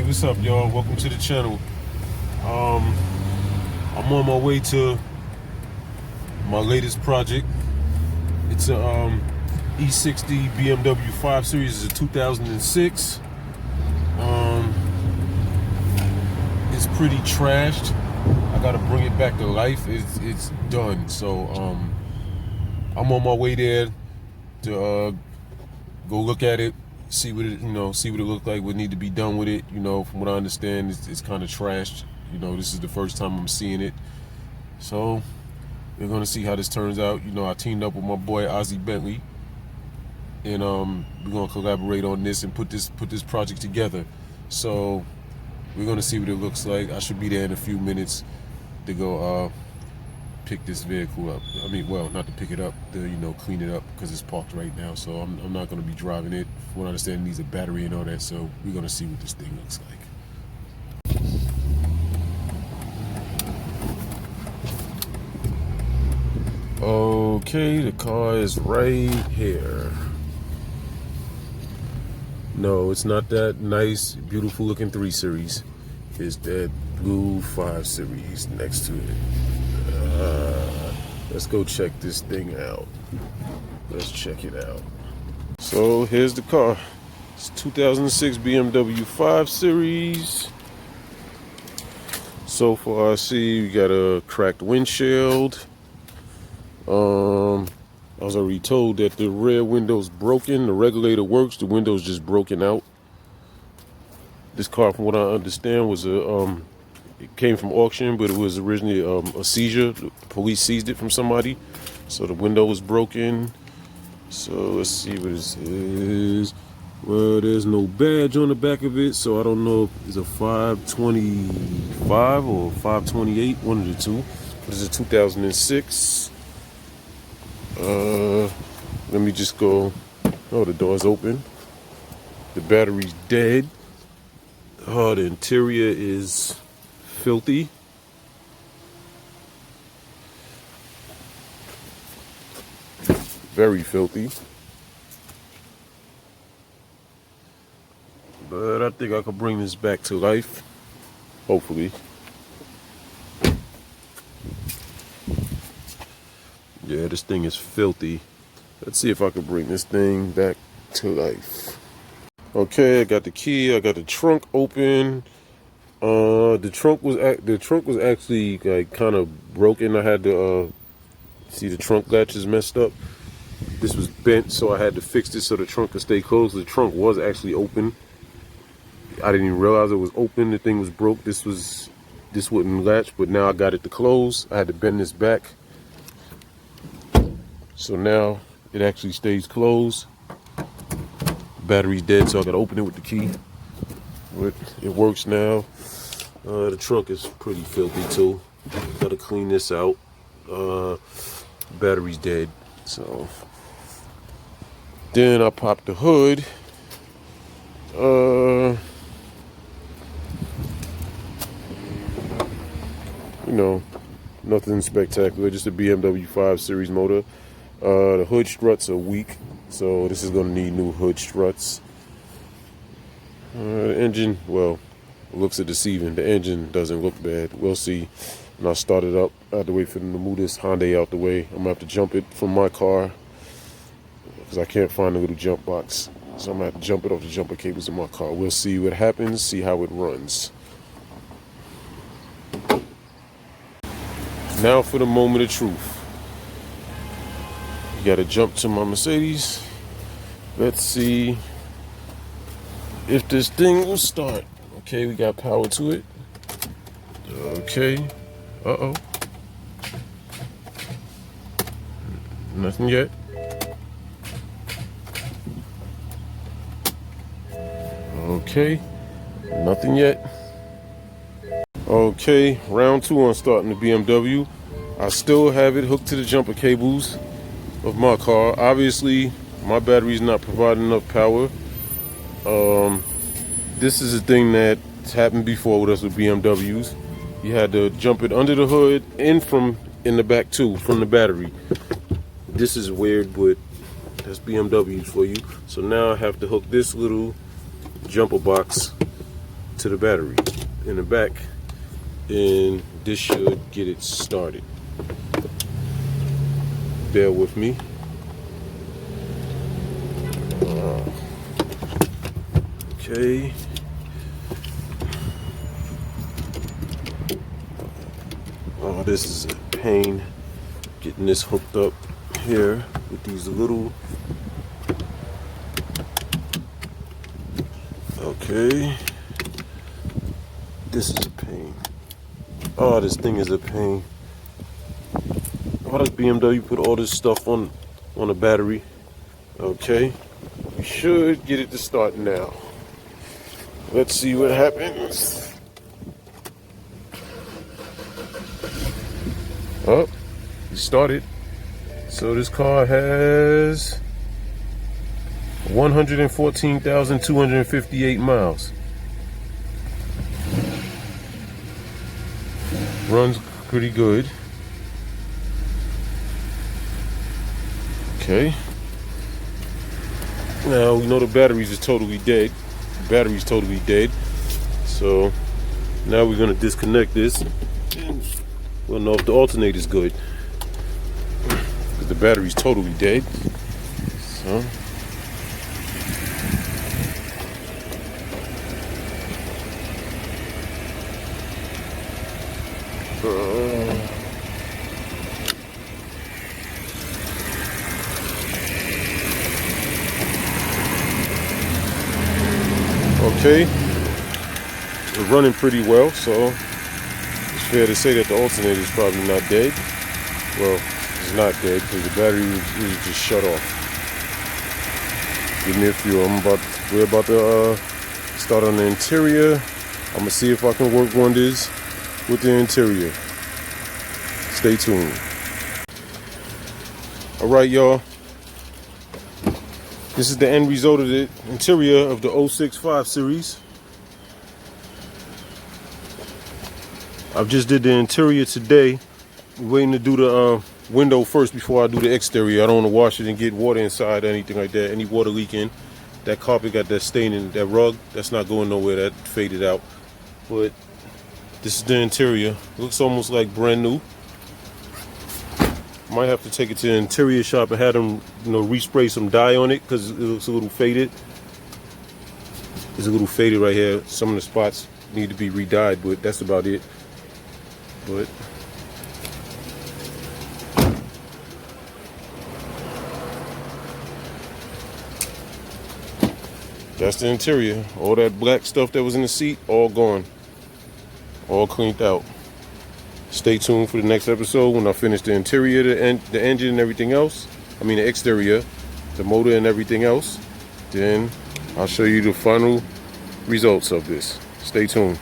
Hey, what's up, y'all? Welcome to the channel. I'm on my way to my latest project. It's a E60 BMW 5 Series. It's a 2006. It's pretty trashed. I gotta bring it back to life. It's done. So I'm on my way there to go look at it, see what it looked like, what need to be done with it. From what I understand, it's kind of trashed. This is the first time I'm seeing it, so we're gonna see how this turns out. I teamed up with my boy Ozzy Bentley, and we're gonna collaborate on this and put this project together. So we're gonna see what it looks like. I should be there in a few minutes to go pick this vehicle up. I mean, well, not to pick it up, to clean it up, because it's parked right now. So I'm not gonna be driving it. From what I understand, it needs a battery and all that. So we're gonna see what this thing looks like. Okay, the car is right here. No, it's not that nice, beautiful looking 3 Series. It's that blue 5 Series next to it. Let's go check this thing out. Let's check it out. So here's the car. It's 2006 BMW 5 Series. So far I see we got a cracked windshield. I was already told that the rear window's broken. The regulator works, the window's just broken out. This car, from what I understand, was it came from auction, but it was originally a seizure. The police seized it from somebody, so the window was broken. So let's see what this is. Well, there's no badge on the back of it, so I don't know if it's a 525 or 528, one of the two. But it's a 2006. Let me just go. Oh, the door's open. The battery's dead. Oh, the interior is filthy. Very filthy. But I think I could bring this back to life. Hopefully. Yeah, this thing is filthy. Let's see if I can bring this thing back to life. Okay, I got the key. I got the trunk open. The trunk was actually like kind of broken. I had to see the trunk latch is messed up. This was bent, so I had to fix this so the trunk could stay closed. The trunk was actually open. I didn't even realize it was open. The thing was broke. This wouldn't latch, but now I got it to close. I had to bend this back. So now it actually stays closed. Battery's dead, so I gotta open it with the key. But it works now. The trunk is pretty filthy too. Gotta clean this out. Battery's dead. So then I popped the hood. Nothing spectacular, just a BMW 5 Series motor. The hood struts are weak, so this is gonna need new hood struts. The engine, well, looks deceiving. The engine doesn't look bad. We'll see. When I start it up, I have to wait for them to move this Hyundai out the way. I'm gonna have to jump it from my car because I can't find the little jump box. So I'm gonna have to jump it off the jumper cables in my car. We'll see what happens, see how it runs. Now for the moment of truth. You gotta jump to my Mercedes. Let's see if this thing will start. Okay, we got power to it. Okay. Uh-oh. Nothing yet. Okay. Nothing yet. Okay, round 2 on starting the BMW. I still have it hooked to the jumper cables of my car. Obviously, my battery's not providing enough power. This is a thing that's happened before with us with BMWs. You had to jump it under the hood and from in the back too, from the battery. This is weird, but that's BMWs for you. So now I have to hook this little jumper box to the battery in the back, and this should get it started. Bear with me. Okay. Oh, this is a pain getting this hooked up here with these little. Okay. This is a pain. Oh, this thing is a pain. Why does BMW put all this stuff on a battery? Okay. We should get it to start now. Let's see what happens. Oh, it started. So this car has 114,258 miles. Runs pretty good. Okay. Now we know the batteries is totally dead. The battery's totally dead. So now we're gonna disconnect this. We'll know if the alternator is good. Because the battery's totally dead. So okay, we're running pretty well, so it's fair to say that the alternator is probably not dead. Well, it's not dead because the battery was just shut off. Give me a few. We're about to start on the interior. I'm gonna see if I can work wonders with the interior. Stay tuned. All right, y'all. This is the end result of the interior of the 065 series. I've just did the interior today. I'm waiting to do the window first before I do the exterior. I don't want to wash it and get water inside or anything like that. Any water leaking. That carpet got that stain in that rug. That's not going nowhere. That faded out. But this is the interior. Looks almost like brand new. Might have to take it to the interior shop and have them, respray some dye on it because it looks a little faded. It's a little faded right here. Some of the spots need to be re-dyed, but that's about it. But that's the interior. All that black stuff that was in the seat, all gone. All cleaned out. Stay tuned for the next episode when I finish the interior, the engine and everything else. I mean the exterior, the motor and everything else. Then I'll show you the final results of this. Stay tuned.